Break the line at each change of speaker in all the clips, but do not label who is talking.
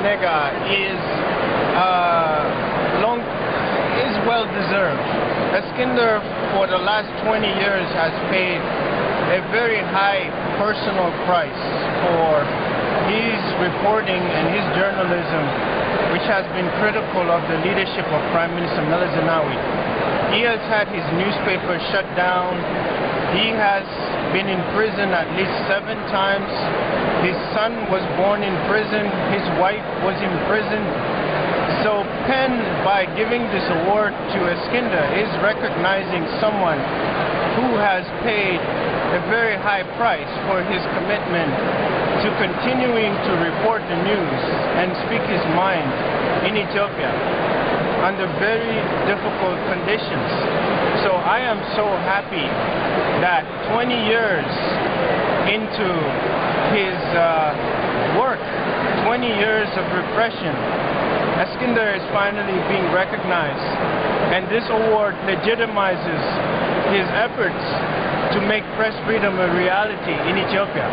nega is well deserved. Eskinder for the last 20 years has paid a very high personal price for his reporting and his journalism, which has been critical of the leadership of Prime Minister Meles Zenawi. He has had his newspaper shut down. He has been in prison at least 7 times. His son was born in prison. His wife was in prison. So PEN, by giving this award to Eskinder, is recognizing someone who has paid a very high price for his commitment to continuing to report the news and speak his mind in Ethiopia under very difficult conditions. So I am so happy that 20 years into his work, 20 years of repression, Eskinder is finally being recognized, and this award legitimizes his efforts to make press freedom a reality in Ethiopia.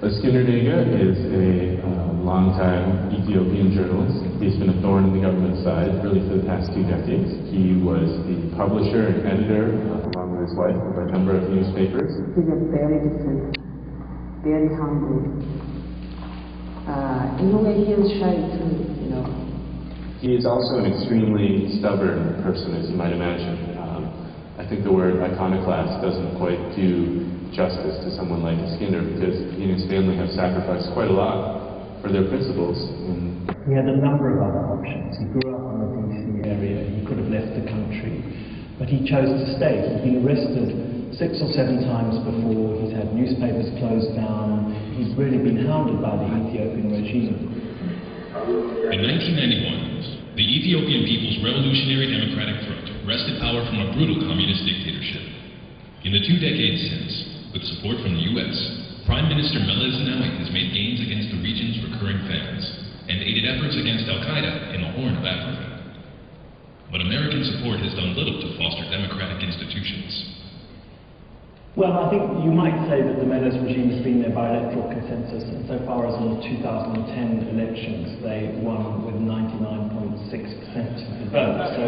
Eskinder Nega is a long-time Ethiopian journalist. He's been a thorn in the government side, really for the past 2 decades. He was the publisher and editor, along with his wife, of a number of newspapers.
He's a very decent, very humble. In a way, he is shy too, you know.
He is also an extremely stubborn person, as you might imagine. I think the word iconoclast doesn't quite do justice to someone like Eskinder, because he and his family have sacrificed quite a lot for their principles.
He had a number of other options. He grew up in the DC area. He could have left the country, but he chose to stay. He'd been arrested 6 or 7 times before. He's had newspapers closed down. He's really been hounded by the Ethiopian regime.
In 1991, the Ethiopian People's Revolutionary Democratic Front wrested power from a brutal communist dictatorship. In the 2 decades since, with support from the U.S., Prime Minister Meles Zenawi has made gains against the region's recurring famines and aided efforts against Al-Qaeda in the Horn of Africa. But American support has done little to foster democratic institutions.
Well, I think you might say that the Meles regime has been there by electoral consensus, and so far as in the 2010 elections, they won with 99.6% of the vote. So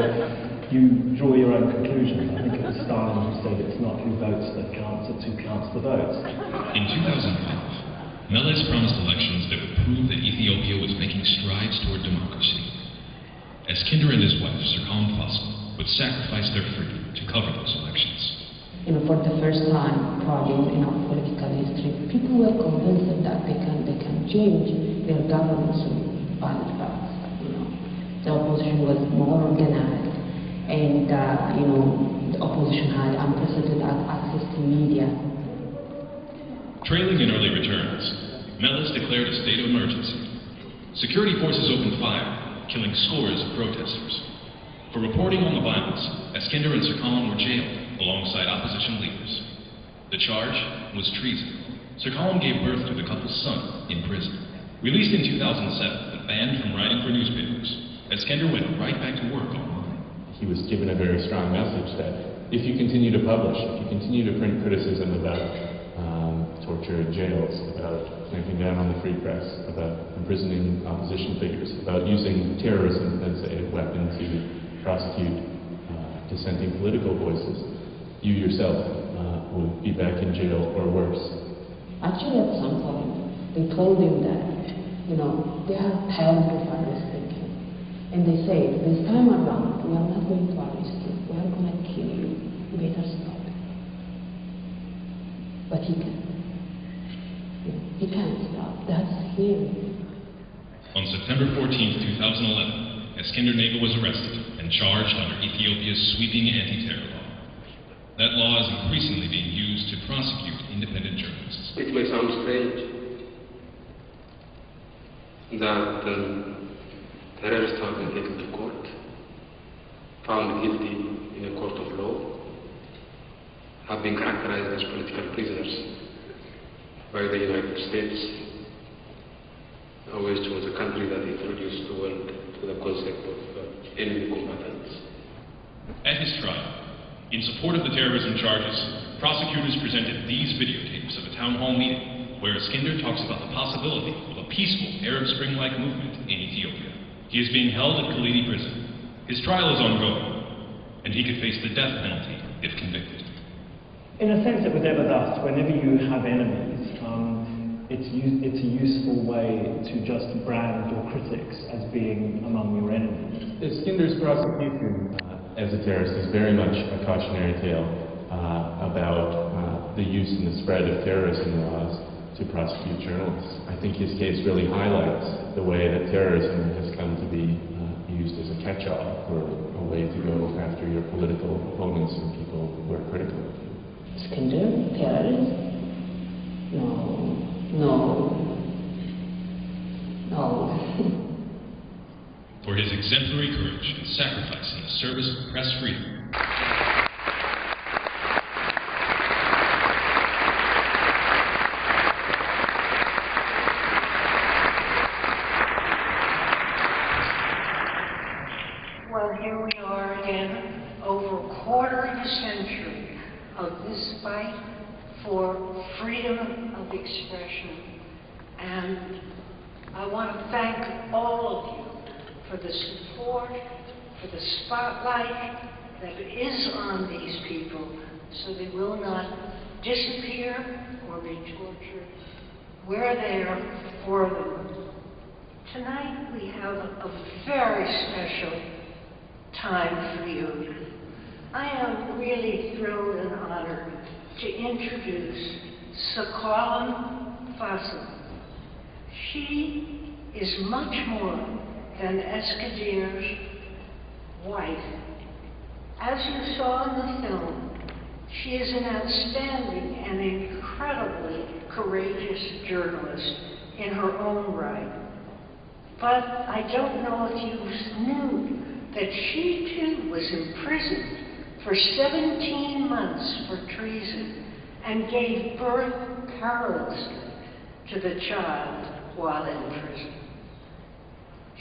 you draw your own conclusions. I think it was Stalin who said it's not who votes that counts, it's who counts the votes.
In 2005, Meles promised elections that would prove that Ethiopia was making strides toward democracy. Eskinder and his wife, Serkan would sacrifice their freedom to cover those elections.
You know, for the first time, probably in our political history, people were convinced that they can change their governments with ballot votes. You know, the opposition was more organized, and you know, the opposition had unprecedented access to media.
Trailing in early returns, Meles declared a state of emergency. Security forces opened fire, killing scores of protesters. For reporting on the violence, Eskinder and Serkan were jailed alongside opposition leaders. The charge was treason. Serkan gave birth to the couple's son in prison. Released in 2007, but banned from writing for newspapers, Eskinder went right back to work online.
He was given a very strong message that if you continue to publish, if you continue to print criticism about torture in jails, about clamping down on the free press, about imprisoning opposition figures, about using terrorism as a weapon to prosecute dissenting political voices, you yourself would be back in jail or worse.
Actually, at some point, they told him that, you know, they are tired of arresting him. And they say, this time around, we are not going to arrest you, we are going to kill you. You better stop. But he can't. He can't stop. That's him.
On September 14, 2011, Eskinder Nega was arrested and charged under Ethiopia's sweeping anti-terror law. That law is increasingly being used to prosecute independent journalists.
It may sound strange that terrorists have been taken to court, found guilty in a court of law, have been characterized as political prisoners by the United States, which was a country that introduced the world the concept of enemy combatants.
At his trial, in support of the terrorism charges, prosecutors presented these videotapes of a town hall meeting where Eskinder talks about the possibility of a peaceful Arab Spring-like movement in Ethiopia. He is being held at Kalidi prison. His trial is ongoing, and he could face the death penalty if convicted.
In a sense, it was ever thus. Whenever you have enemies, it's a useful way to just brand your critics as being among your enemies.
Eskinder's prosecution as a terrorist is very much a cautionary tale about the use and the spread of terrorism laws to prosecute journalists. I think his case really highlights the way that terrorism has come to be used as a catch-all for a way to go after your political opponents and people who are critical of you.
Eskinder, terrorist? No.
For his exemplary courage and sacrifice in the service of press freedom.
Well, here we are again, over a quarter of a century of this fight for freedom of expression. And I want to thank all of you for the support, for the spotlight that is on these people, so they will not disappear or be tortured. We're there for them. Tonight we have a very special time for you. I am really thrilled and honored to introduce Sakhalan Fasil. She is much more than Eskinder's wife. As you saw in the film, she is an outstanding and incredibly courageous journalist in her own right. But I don't know if you knew that she too was imprisoned for 17 months for treason and gave birth perilously to the child while in prison.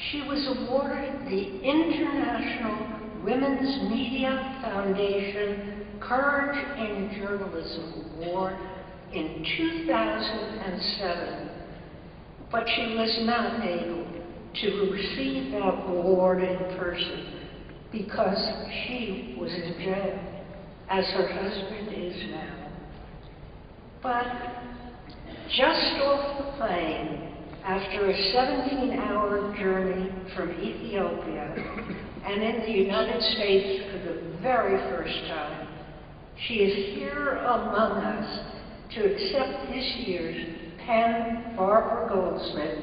She was awarded the International Women's Media Foundation Courage in Journalism Award in 2007, but she was not able to receive that award in person because she was in jail, as her husband is now. But just off the plane, after a 17-hour journey from Ethiopia and in the United States for the very first time, she is here among us to accept this year's Penn Barbara Goldsmith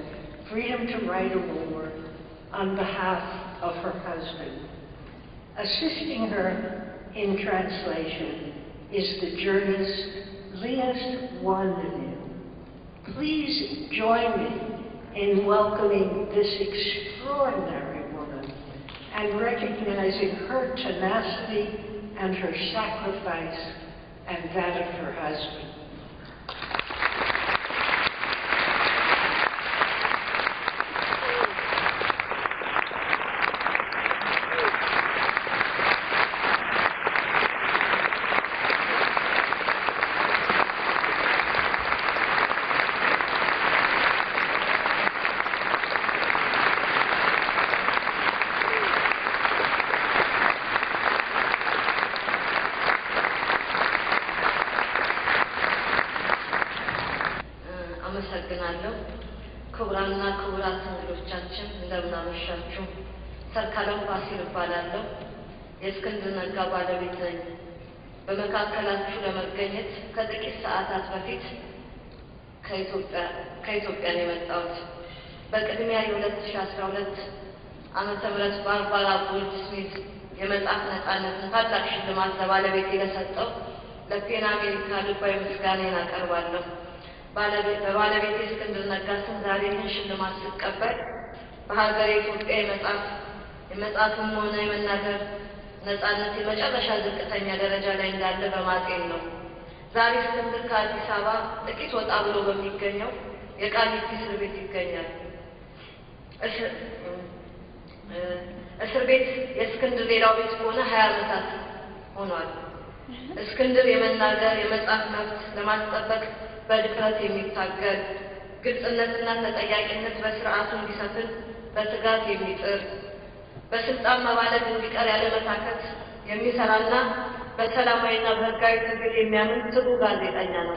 Freedom to Write Award on behalf of her husband. Assisting her in translation is the journalist Lias Wandanu. Please join me in welcoming this extraordinary woman and recognizing her tenacity and her sacrifice and that of her husband.
አመሰግናለሁ። ክቡራንና ክቡራት እንግዶቻችን እንደምናመሻችሁ። ሰርካለም ፋሲል እባላለሁ። የእስክንድር ነጋ ባለቤት ነኝ። በመካከላችሁ ለመገኘት ከጥቂት ሰዓታት በፊት ከኢትዮጵያ ነው የመጣሁት። በቅድሚያ የ2012 ዓመተ ምህረት ባርባራ ጎልድስሚት የመጽሐፍ ነፃነትን ታላቅ ሽልማት ለባለቤቴ ለሰጠው ለፔን አሜሪካ ልባዊ ምስጋናዬን አቀርባለሁ። በባለቤቴ እስክንድር ነጋ ስም ዛሬ ይህን ሽልማት ስቀበል በሀገሬ ኢትዮጵያ የመጽሐፍም ሆነ የመናገር ነፃነት የመጨረሻ ዝቅተኛ ደረጃ ላይ እንዳለ በማጤን ነው። ዛሬ እስክንድር ከአዲስ አበባ ጥቂት ወጣ ብሎ በሚገኘው የቃሊቲ እስር ቤት ይገኛል። እስር ቤት የእስክንድር ሌላው ቤት ከሆነ 20 ዓመታት ሆኗል። እስክንድር የመናገር የመጻፍ መብት ለማስጠበቅ በድፍረት የሚታገል ግልጽነትና ተጠያቂነት በስርዓቱ እንዲሰፍን በትጋት የሚጥር በስልጣን መባለግ እንዲቀር ያለመታከት የሚሰራና በሰላማዊና በህጋዊ ትግል የሚያምን ትጉ ጋዜጠኛ ነው።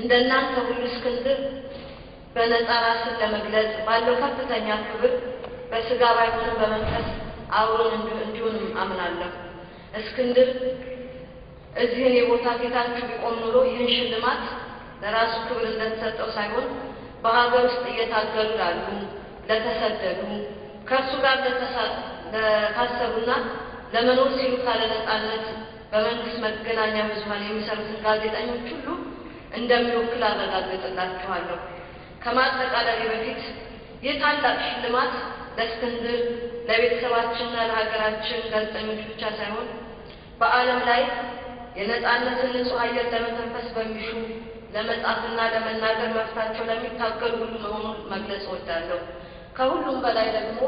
እንደናንተ ሁሉ እስክንድር በነጻ ራስን ለመግለጽ ባለው ከፍተኛ ክብር በስጋ ባይሆንም በመንፈስ አብሮን እንዲሆንም አምናለሁ። እስክንድር እዚህን የቦታ ፊታችሁ ቢቆም ኖሮ ይህን ሽልማት ለራሱ ክብር እንደተሰጠው ሳይሆን በሀገር ውስጥ እየታገሉ ላሉ ለተሰደዱ ከእሱ ጋር ለታሰሩና ለመኖር ሲሉ ካለ ነጻነት በመንግስት መገናኛ ብዙኃን የሚሰሩትን ጋዜጠኞች ሁሉ እንደሚወክል አረጋግጥላችኋለሁ። ከማጠቃለሌ በፊት ይህ ታላቅ ሽልማት ለእስክንድር ለቤተሰባችንና ለሀገራችን ጋዜጠኞች ብቻ ሳይሆን በዓለም ላይ የነጻነትን ንጹህ አየር ለመተንፈስ በሚሹ ለመጻፍና ለመናገር መብታቸው ለሚታገሉ ሁሉ መሆኑን መግለጽ እወዳለሁ። ከሁሉም በላይ ደግሞ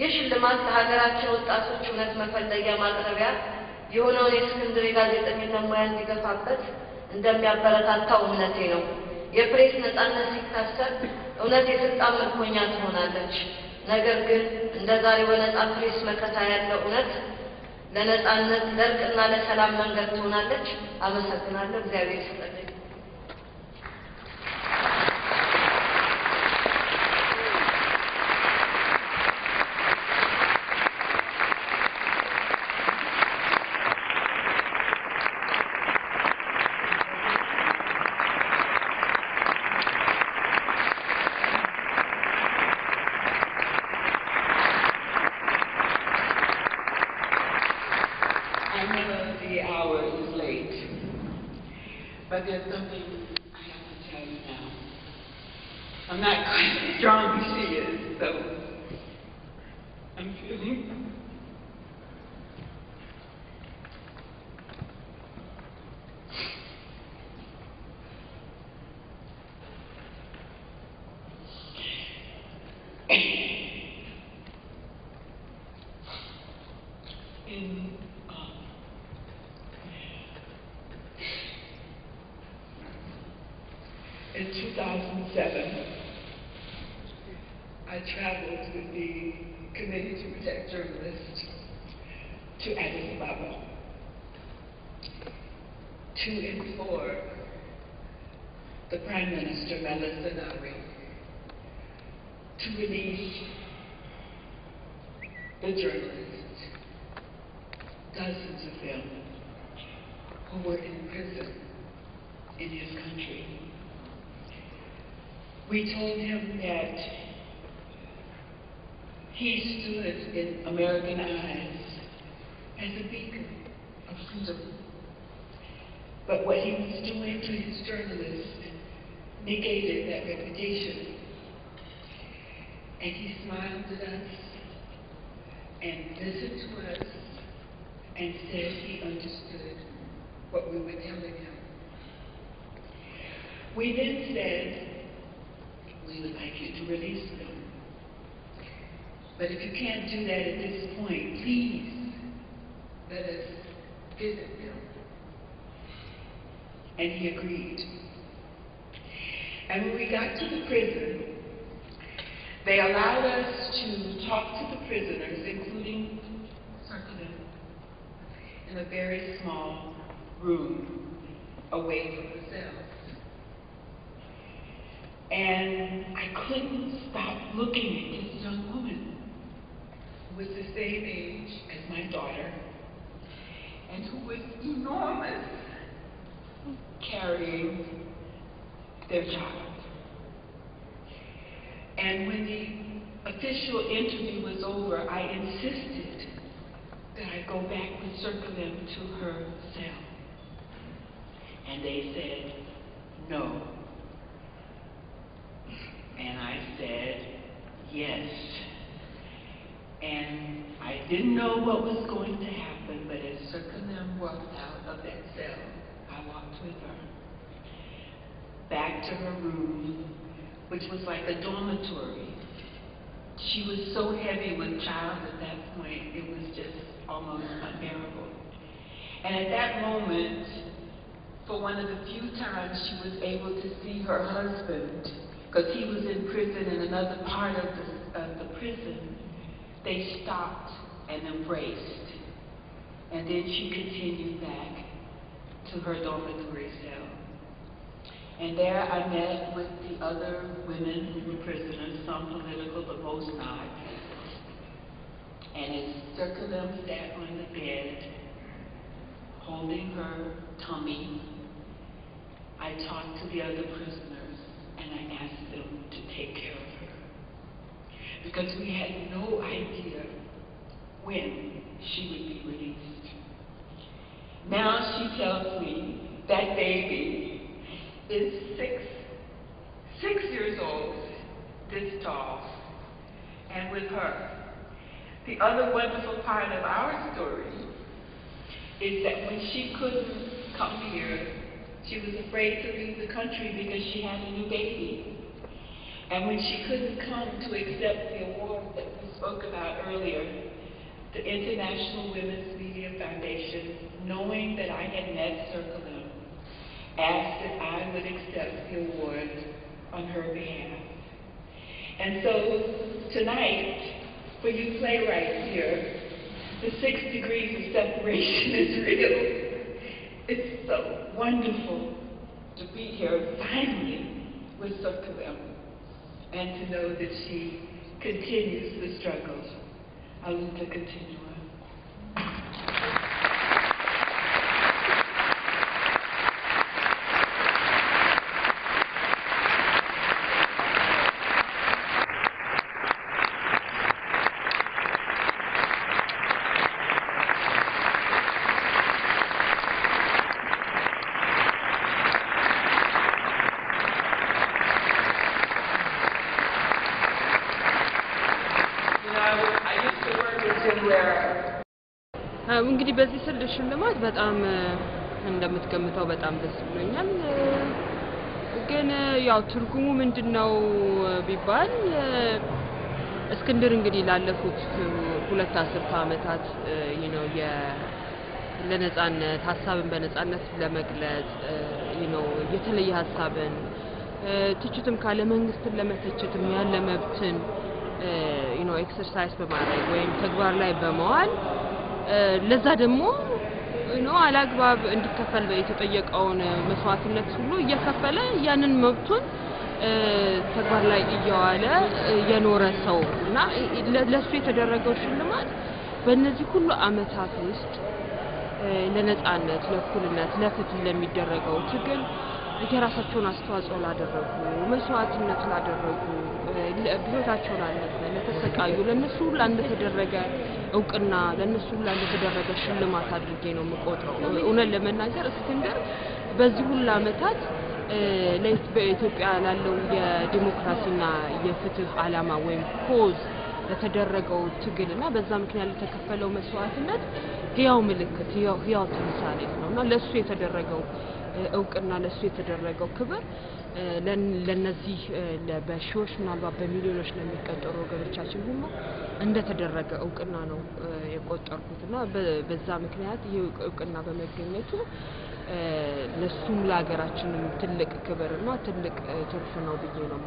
ይህ ሽልማት ለሀገራችን ወጣቶች እውነት መፈለጊያ ማቅረቢያ የሆነውን የእስክንድር የጋዜጠኝነት ሙያ እንዲገፋበት እንደሚያበረታታው እምነቴ ነው። የፕሬስ ነጻነት ሲታሰር እውነት የስልጣን ምርኮኛ ትሆናለች። ነገር ግን እንደ ዛሬው በነጻ ፕሬስ መከታ ያለው እውነት ለነጻነት ለእርቅና ለሰላም መንገድ ትሆናለች። አመሰግናለሁ። እግዚአብሔር ይስጥልኝ።
But there's something I have to tell you now. I'm not quite as strong as she is, so I'm feeling. In 2007, I traveled with the Committee to Protect Journalists to Addis Ababa to implore the Prime Minister, Meles Zenawi, to release the journalists, dozens of them, who were in prison in his country. We told him that he stood in American eyes as a beacon of freedom. But what he was doing to his journalists negated that reputation. And he smiled at us and listened to us and said he understood what we were telling him. We then said, we would like you to release them. But if you can't do that at this point, please let us visit them. And he agreed. And when we got to the prison, they allowed us to talk to the prisoners, including Circular, in a very small room away from the cells. And I couldn't stop looking at this young woman who was the same age as my daughter and who was enormous, carrying their child. And when the official interview was over, I insisted that I go back with Circular to her cell. And they said, no. And I said, yes. And I didn't know what was going to happen, but as Circular walked out of that cell, I walked with her back to her room which was like a dormitory. She was so heavy with child at that point, it was just almost unbearable. And at that moment, for one of the few times she was able to see her husband, because he was in prison in another part of the prison, they stopped and embraced. And then she continued back to her dormitory cell. And there I met with the other women who were prisoners, some political, but most not. And as Circulum sat on the bed, holding her tummy, I talked to the other prisoners and I asked them to take care of her. Because we had no idea when she would be released. Now she tells me that baby is six years old, this tall, and with her. The other wonderful part of our story is that when she couldn't come here, she was afraid to leave the country because she had a new baby. And when she couldn't come to accept the award that we spoke about earlier, the International Women's Media Foundation, knowing that I had met Circulum, asked that I would accept the award on her behalf. And so tonight, for you playwrights here, the 6 degrees of separation is real. It's so wonderful to be here finally with Circulum and to know that she continues the struggle. I want to continue on.
እንግዲህ በዚህ ስል ሽልማት በጣም እንደምትገምተው በጣም ደስ ብሎኛል ግን ያው ትርጉሙ ምንድነው ቢባል እስክንድር እንግዲህ ላለፉት 2 አስርተ ዓመታት ለነጻነት ሐሳብን በነጻነት ለመግለጽ የተለየ ሐሳብን ትችትም ካለ መንግስትን ለመተቸትም ያለ መብትን ኤክሰርሳይዝ በማድረግ ወይም ተግባር ላይ በመዋል ለዛ ደግሞ አላግባብ እንዲከፈል የተጠየቀውን መስዋዕትነት ሁሉ እየከፈለ ያንን መብቱን ተግባር ላይ እያዋለ የኖረ ሰው እና ለሱ የተደረገው ሽልማት በእነዚህ ሁሉ አመታት ውስጥ ለነጻነት ለእኩልነት ለፍትህ ለሚደረገው ትግል የራሳቸውን አስተዋጽኦ ላደረጉ መስዋዕትነት ላደረጉ ለብዙዎቻቸው ለተሰቃዩ ለነሱ ለእንደተደረገ እውቅና ለነሱ ለእንደተደረገ ሽልማት አድርጌ ነው የምቆጥረው እውነት ለመናገር እስክንድር በዚህ ሁሉ አመታት በኢትዮጵያ ላለው የዲሞክራሲና የፍትህ ዓላማ ወይም ኮዝ ለተደረገው ትግልና በዛ ምክንያት ለተከፈለው መስዋዕትነት ህያው ምልክት ህያው ተምሳሌት ነውና ለሱ የተደረገው እውቅና ለሱ የተደረገው ክብር ለነዚህ በሺዎች ምናልባት በሚሊዮኖች ለሚቆጠሩ ወገኖቻችን ሁሉ እንደተደረገ እውቅና ነው የቆጠርኩትና በዛ ምክንያት ይሄ እውቅና በመገኘቱ ለሱም ለሀገራችንም ትልቅ ክብርና ትልቅ ትርፍ ነው ብዬ ነው